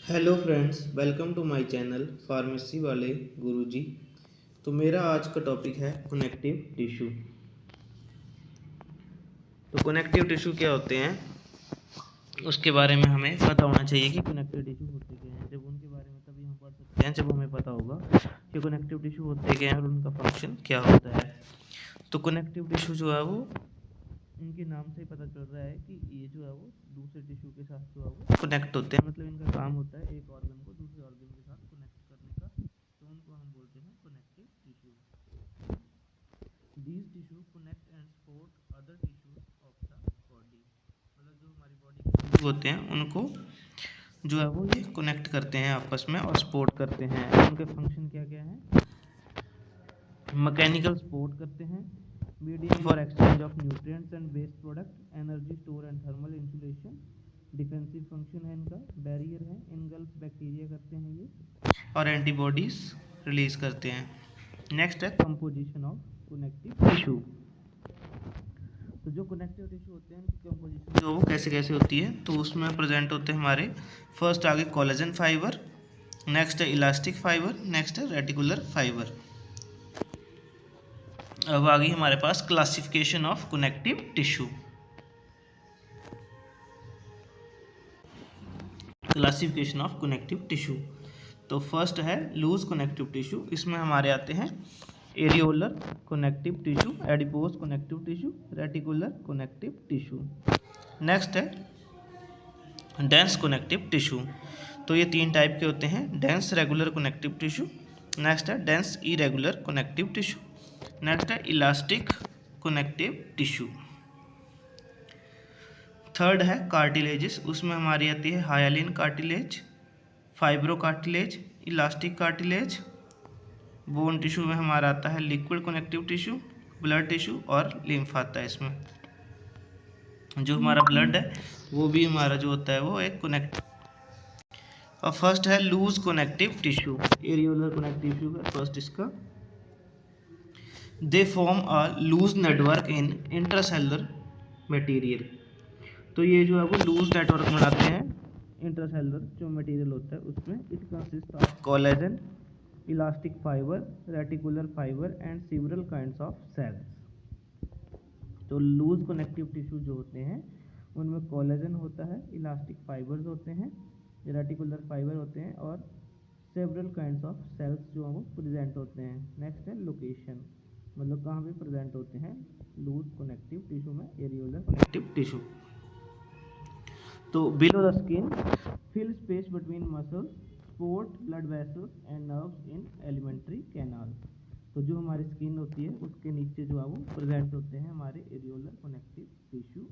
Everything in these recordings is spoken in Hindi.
Hello friends, welcome to my channel pharmacy वाले गुरुजी। तो मेरा आज का टॉपिक है कनेक्टिव टिश्यू। तो कनेक्टिव टिश्यू क्या होते हैं उसके बारे में हमें पता होना चाहिए कि कनेक्टिव टिश्यू होते क्या हैं। जब उनके बारे में तभी हम पढ़ सकते हैं जब हमें पता होगा कि कनेक्टिव टिश्यू होते क्या हैं और उनका फंक्शन क्या होता है। तो कनेक्टिव टिश्यू जो है वो इनके नाम से ही पता चल रहा है कि ये जो है वो दूसरे टिश्यू के साथ जो है वो कनेक्ट होते हैं। मतलब इनका काम होता है एक ऑर्गन को दूसरे ऑर्गन के साथ कनेक्ट करने का। तो उनको हम बोलते हैं connective tissue. These tissue connect and support other tissues of the body। मतलब जो हमारी बॉडी के टिश्यू होते हैं उनको जो है वो ये कनेक्ट करते हैं आपस में और सपोर्ट करते हैं। उनके फंक्शन क्या क्या हैं? मैकेनिकल सपोर्ट करते हैं, medium for exchange of nutrients and waste product, energy store and thermal insulation, defensive function है इनका, बैरियर है, इनगल्फ बैक्टीरिया करते हैं ये और एंटीबॉडीज रिलीज करते हैं। नेक्स्ट है कंपोजिशन ऑफ कनेक्टिव टिश्यू। तो जो कनेक्टिव टिश्यू होते हैं उनकी कंपोजिशन जो वो कैसे कैसे होती है, तो उसमें प्रेजेंट होते हैं हमारे फर्स्ट आगे कोलेजन फाइबर, नेक्स्ट है इलास्टिक फाइबर, नेक्स्ट है रेटिकुलर फाइबर। अब आ गई हमारे पास classification of connective tissue. Classification of connective tissue, तो फर्स्ट है लूज कनेक्टिव टिश्यू। इसमें हमारे आते हैं areolar connective tissue, adipose connective tissue, reticular connective tissue. Next है डेंस कनेक्टिव टिश्यू। तो ये तीन टाइप के होते हैं, dense regular connective tissue, next है dense irregular connective tissue, next है इलास्टिक कनेक्टिव टिश्यू। थर्ड है कार्टिलेजेस। उसमें हमारी आती है hyaline cartilage, fibrocartilage, elastic cartilage. Bone tissue में हमारा आता है liquid connective tissue, blood tissue और लिम्फ आता है। इसमें जो हमारा ब्लड है वो भी हमारा जो होता है वो एक कनेक्ट। और फर्स्ट है loose connective tissue, areolar connective tissue है फर्स्ट इसका। They form a loose network in intracellular material. तो ये जो है वो लूज नेटवर्क बनाते हैं इंट्रासेलुलर जो मटेरियल होता है उसमें। It consist of collagen, elastic fibre, reticular fibre and several kinds of cells. तो लूज कनेक्टिव टिश्यू जो होते हैं उनमें कोलेजन होता है, इलास्टिक फाइबर्स होते हैं, रेटिकुलर फाइबर होते हैं और सेवरल काइंड्स ऑफ सेल्स जो हैं वो प्रेजेंट होते हैं। नेक्स्ट है लोकेशन, मतलब कहाँ पे प्रेजेंट होते हैं लूज कनेक्टिव टिश्यू में, एरियोलर कनेक्टिव टिश्यू। तो below the skin, fill space between muscles, support blood vessels and nerves in alimentary canal. तो जो हमारी स्किन होती है उसके नीचे जो है वो प्रेजेंट होते हैं हमारे एरियोलर कनेक्टिव टिश्यू,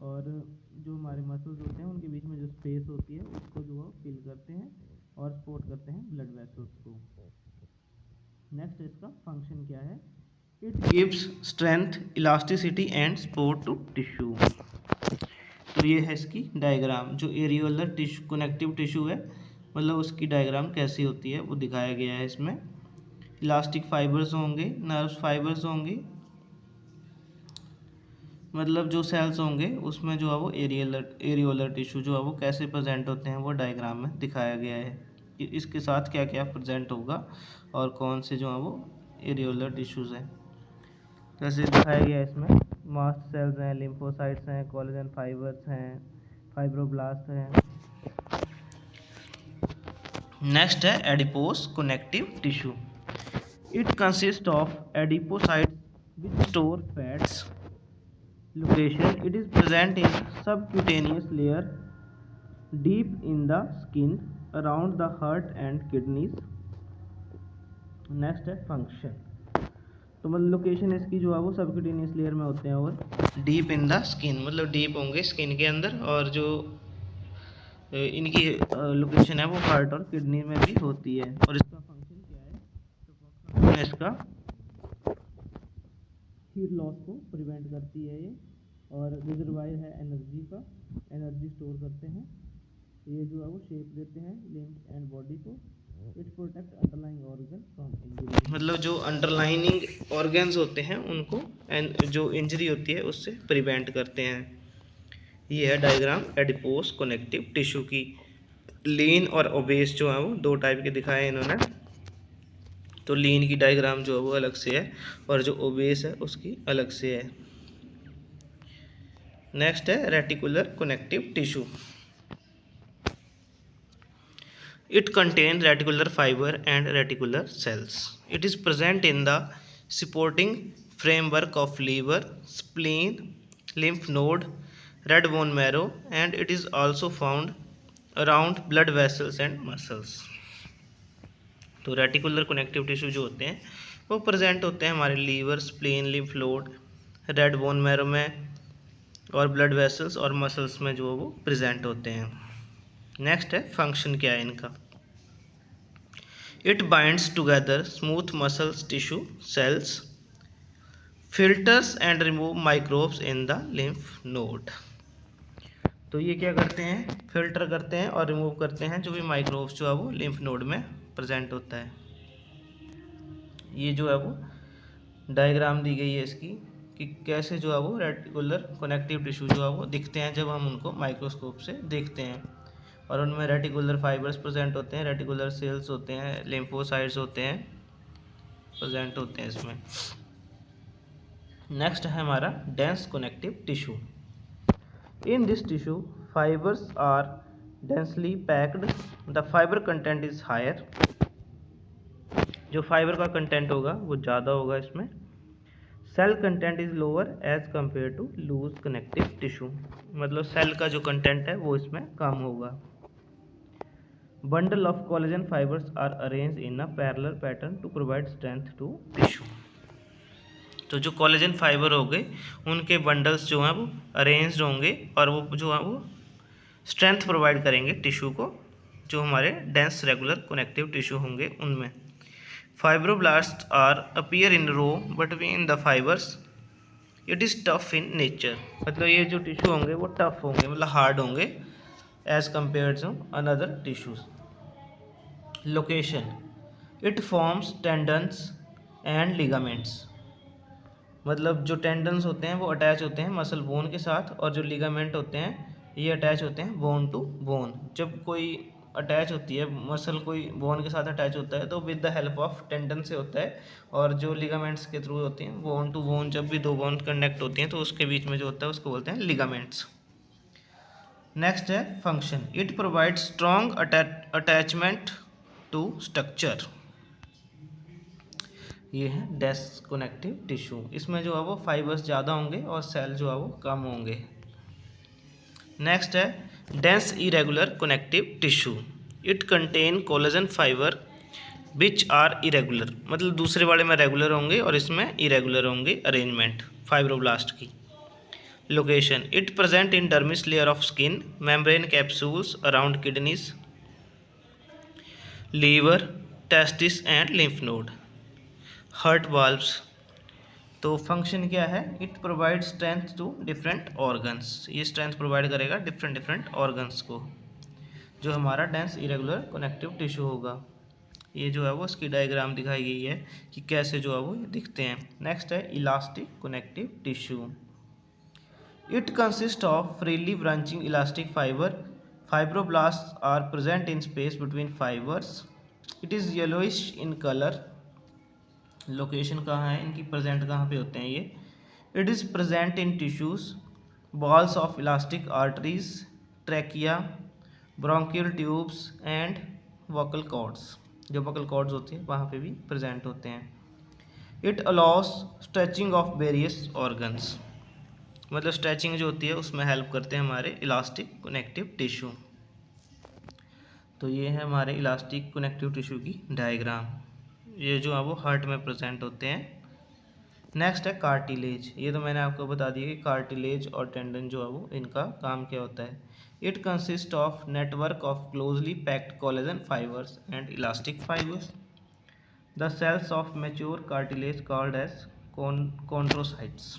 और जो हमारे मसल्स होते हैं उनके बीच में जो स्पेस होती है उसको जो है फिल करते हैं और सपोर्ट करते हैं ब्लड वेसल्स को। नेक्स्ट इसका फंक्शन क्या है? It gives strength, elasticity and support to tissue. तो ये है इसकी डायग्राम। जो एरियोलर टिश्यू कनेक्टिव टिश्यू है मतलब उसकी डायग्राम कैसी होती है वो दिखाया गया है इसमें। इलास्टिक फाइबर्स होंगे, नर्व फाइबर्स होंगे, मतलब जो सेल्स होंगे उसमें जो है वो एरियोलर टिश्यू जो है वो कैसे प्रेजेंट होते हैं वो डायग्राम में दिखाया गया है कि इसके साथ क्या क्या प्रेजेंट होगा और कौन से जो है वो एरियोलर टिश्यूज़ हैं। जैसे दिखाया गया है इसमें मास्ट सेल्स हैं, लिम्फोसाइट्स हैं, कोलेजन फाइबर्स हैं, फाइब्रोब्लास्ट हैं। नेक्स्ट है adipose connective tissue. It consist of adipocytes which store fats. Location, it is present in subcutaneous layer deep in the skin around the heart and kidneys. Next है फंक्शन, तो मतलब लोकेशन इसकी जो है वो सबक्यूटेनियस लेयर में होते हैं और डीप इन द स्किन, मतलब डीप होंगे स्किन के अंदर, और जो इनकी लोकेशन है वो हार्ट और किडनी में भी होती है। और इसका फंक्शन क्या है? तो फंक्शन इसका हीट लॉस को प्रिवेंट करती है ये, और रिजर्वायर है एनर्जी का, एनर्जी स्टोर करते हैं। ये जो है वो शेप देते हैं लिम्स एंड बॉडी को। It protect underlying organ from injury, मतलब जो अंडरलाइनिंग ऑर्गन्स होते हैं उनको जो इंजरी होती है उससे प्रिवेंट करते हैं। ये है डायग्राम एडिपोस कनेक्टिव टिश्यू की। लीन और ओबेस जो है वो दो टाइप के दिखाए इन्होंने। तो लीन की डायग्राम जो है वो अलग से है और जो ओबेस है उसकी अलग से है। नेक्स्ट है reticular connective tissue. It contains reticular fiber and reticular cells. It is present in the supporting framework of liver, spleen, lymph node, red bone marrow, and it is also found around blood vessels and muscles. तो रेटिकुलर कनेक्टिव टिश्यू जो होते हैं वो प्रेजेंट होते हैं हमारे liver, spleen, lymph node, red bone marrow में और ब्लड वेसल्स और मसल्स में जो वो प्रेजेंट होते हैं। नेक्स्ट है फंक्शन क्या है इनका। It binds together smooth muscles tissue cells, filters and remove microbes in the lymph node. तो ये क्या करते हैं, फिल्टर करते हैं और रिमूव करते हैं जो भी माइक्रोब्स जो है वो लिम्फ नोड में प्रेजेंट होता है। ये जो है वो डायग्राम दी गई है इसकी कि कैसे जो है वो रेटिकुलर कनेक्टिव टिश्यू जो है वो दिखते हैं जब हम उनको माइक्रोस्कोप से देखते हैं। और उनमें रेटिकुलर फाइबर्स प्रेजेंट होते हैं, रेटिकुलर सेल्स होते हैं, लिम्फोसाइट्स होते हैं, प्रेजेंट होते हैं इसमें। नेक्स्ट है हमारा dense connective tissue. In this tissue fibres are densely packed, the fibre content is higher. जो फाइबर का कंटेंट होगा वो ज़्यादा होगा इसमें। Cell content is lower as compare to loose connective tissue, मतलब सेल का जो कंटेंट है वो इसमें कम होगा। Bundle of collagen fibres are arrange in a parallel pattern to provide strength to tissue. तो जो कोलेजन फाइबर हो गए उनके बंडल्स जो हैं वो अरेंज्ड होंगे और वो जो है वो स्ट्रेंथ प्रोवाइड करेंगे टिश्यू को, जो हमारे डेंस रेगुलर कनेक्टिव टिश्यू होंगे उनमें। Fibroblast are appear in row between the fibres, it is tough in nature. मतलब ये जो टिश्यू होंगे वो टफ होंगे, मतलब हार्ड होंगे as compare to another tissues. Location, it forms tendons and ligaments. मतलब जो टेंडन्स होते हैं वो अटैच होते हैं मसल बोन के साथ और जो लिगामेंट होते हैं ये अटैच होते हैं बोन टू बोन। जब कोई अटैच होती है मसल, कोई बोन के साथ अटैच होता है तो with the help of tendon से होता है, और जो लिगामेंट्स के थ्रू होती हैं बोन टू बोन। जब भी दो बोन कनेक्ट होती हैं तो उसके बीच में जो होता है उसको बोलते हैं लिगामेंट्स। नेक्स्ट है function, it provide strong attachment to structure. ये है डेंस कनेक्टिव टिश्यू। इसमें जो है वो फाइबर्स ज़्यादा होंगे और सेल जो है वो कम होंगे। नेक्स्ट है dense irregular connective tissue. It contain collagen fibre which are irregular, मतलब दूसरे वाले में रेगुलर होंगे और इसमें इरेगुलर होंगे अरेंजमेंट फाइब्रोब्लास्ट की। Location, it present in dermis layer of skin, membrane capsules around kidneys, liver, testis and lymph node, heart valves. तो फंक्शन क्या है, it provide strength to different organs. ये स्ट्रेंथ प्रोवाइड करेगा डिफरेंट ऑर्गन्स को, जो हमारा डेंस इरेगुलर कनेक्टिव टिश्यू होगा। ये जो है वो इसकी डायग्राम दिखाई गई है कि कैसे जो है वो दिखते हैं। नेक्स्ट है elastic connective tissue. It consist of freely branching elastic fibre, fibroblast are present in space between fibres, it is yellowish in colour. Location कहाँ है इनकी, प्रेजेंट कहाँ पे होते हैं ये। It is present in tissues, walls of elastic arteries, trachea, bronchial tubes and vocal cords. जो वोकल कॉर्ड्स होती हैं वहाँ पे भी प्रेजेंट होते हैं। It allows stretching of various organs, मतलब स्ट्रेचिंग जो होती है उसमें हेल्प करते हैं हमारे इलास्टिक कनेक्टिव टिश्यू। तो ये है हमारे इलास्टिक कनेक्टिव टिश्यू की डायग्राम। ये जो है वो हार्ट में प्रेजेंट होते हैं। नेक्स्ट है कार्टिलेज। ये तो मैंने आपको बता दिया कि कार्टिलेज और टेंडन जो है वो इनका काम क्या होता है। It consist of network of closely packed collagen fibres and elastic fibres. The cells of mature cartilage called as chondrocytes.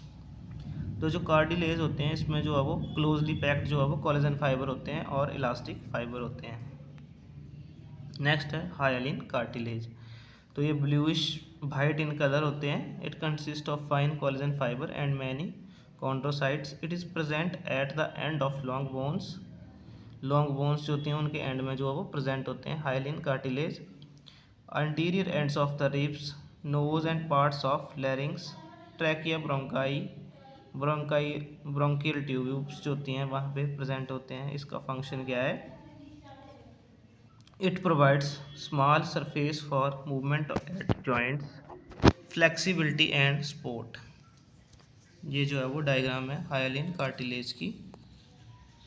तो जो कार्टिलेज होते हैं इसमें जो है वो क्लोजली पैक्ड जो है वो कोलेजन फाइबर होते हैं और इलास्टिक फाइबर होते हैं। नेक्स्ट है हाइलिन कार्टिलेज। तो ये ब्लूइश वाइट इन कलर होते हैं। It consist of fine collagen fibre and many chondrocytes. It is present at the end of long bones long bones जो होती हैं उनके एंड में जो है वो प्रेजेंट होते हैं। Hyaline cartilage, anterior ends of the ribs, nose and parts of larynx, trachea, bronchial tubes जो होती हैं वहाँ पे प्रेजेंट होते हैं। इसका फंक्शन क्या है? It provides small surface for movement at joints, flexibility and support. ये जो है वो डायग्राम है हाइलिन कार्टिलेज की।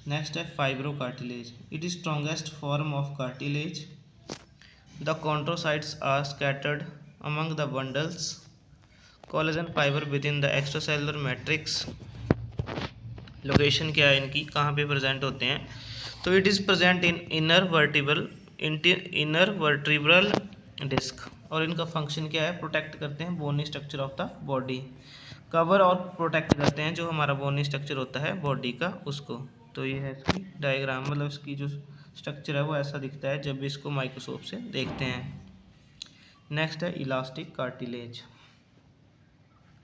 नेक्स्ट है fibro cartilage. It is strongest form of cartilage. The chondrocytes are scattered among the bundles. Collagen fiber within the extracellular matrix. Location क्या है इनकी, कहाँ पे प्रेजेंट होते हैं? तो it is present in inner vertebral disc. और इनका फंक्शन क्या है? प्रोटेक्ट करते हैं bony structure of the body. Cover और प्रोटेक्ट करते हैं जो हमारा बोनी स्ट्रक्चर होता है बॉडी का, उसको। तो ये है इसकी डायग्राम, मतलब इसकी जो स्ट्रक्चर है वो ऐसा दिखता है जब भी इसको माइक्रोस्कोप से देखते हैं। नेक्स्ट है elastic cartilage.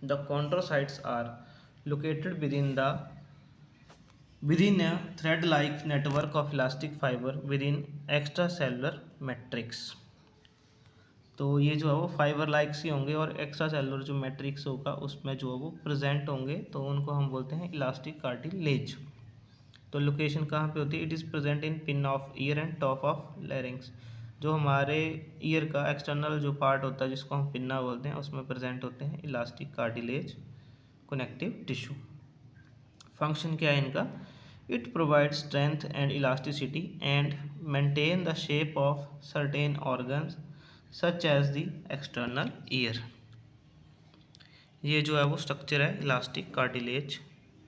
The chondrocytes are located within a thread like network of elastic fiber within extracellular matrix। तो ये जो है वो फाइबर लाइक्स ही होंगे और एक्स्ट्रा सेलुलर जो मैट्रिक्स होगा उसमें जो है वो प्रेजेंट होंगे, तो उनको हम बोलते हैं इलास्टिक कार्टिलेज। तो लोकेशन कहाँ पे होती है? It is present in pin of year and top of larynx. जो हमारे ईयर का एक्सटर्नल जो पार्ट होता है जिसको हम पिन्ना बोलते हैं उसमें प्रेजेंट होते हैं elastic cartilage connective tissue. Function क्या है इनका? It provide strength and elasticity and maintain the shape of certain organs such as the external ear. ये जो है वो स्ट्रक्चर है इलास्टिक कार्टिलेज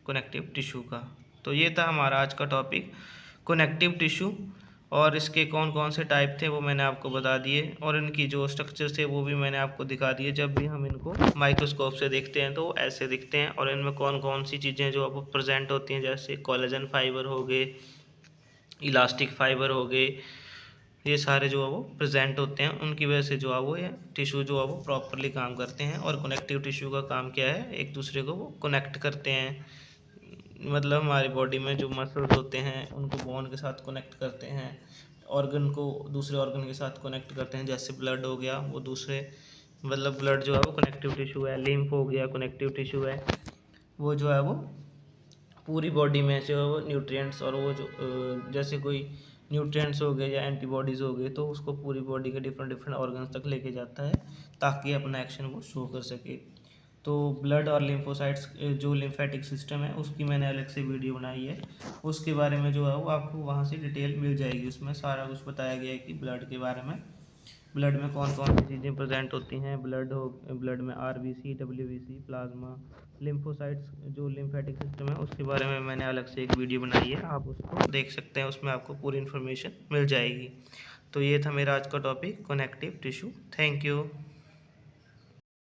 कनेक्टिव टिश्यू का। तो ये था हमारा आज का टॉपिक कनेक्टिव टिश्यू, और इसके कौन कौन से टाइप थे वो मैंने आपको बता दिए, और इनकी जो स्ट्रक्चर थे वो भी मैंने आपको दिखा दिए। जब भी हम इनको माइक्रोस्कोप से देखते हैं तो ऐसे दिखते हैं, और इनमें कौन कौन सी चीज़ें जो आपको प्रेजेंट होती हैं, जैसे कोलेजन फाइबर हो गए, इलास्टिक फाइबर हो गए, ये सारे जो है वो प्रेजेंट होते हैं। उनकी वजह से जो है वो ये टिश्यू जो है वो प्रॉपरली काम करते हैं। और कनेक्टिव टिश्यू का काम क्या है? एक दूसरे को वो कनेक्ट करते हैं, मतलब हमारी बॉडी में जो मसल्स होते हैं उनको बोन के साथ कनेक्ट करते हैं, ऑर्गन को दूसरे ऑर्गन के साथ कनेक्ट करते हैं। जैसे ब्लड हो गया वो दूसरे, मतलब ब्लड जो है वो कनेक्टिव टिश्यू है, लिम्फ हो गया कनेक्टिव टिश्यू है। वो जो है वो पूरी बॉडी में जो है वो न्यूट्रिएंट्स और वो जो जैसे कोई न्यूट्रिएंट्स हो गए या एंटीबॉडीज़ हो गए तो उसको पूरी बॉडी के डिफरेंट डिफरेंट ऑर्गन्स तक लेके जाता है ताकि अपना एक्शन वो शो कर सके। तो ब्लड और लिम्फोसाइट्स जो लिम्फेटिक सिस्टम है उसकी मैंने अलग से वीडियो बनाई है, उसके बारे में जो है वो आपको वहाँ से डिटेल मिल जाएगी। उसमें सारा कुछ बताया गया है कि ब्लड के बारे में, ब्लड में कौन कौन सी चीज़ें प्रेजेंट होती हैं। ब्लड में आरबीसी, डब्ल्यूबीसी, प्लाज्मा, लिम्फोसाइट्स जो लिम्फेटिक सिस्टम है उसके बारे में मैंने अलग से एक वीडियो बनाई है, आप उसको देख सकते हैं, उसमें आपको पूरी इन्फॉर्मेशन मिल जाएगी। तो ये था मेरा आज का topic connective tissue. Thank you.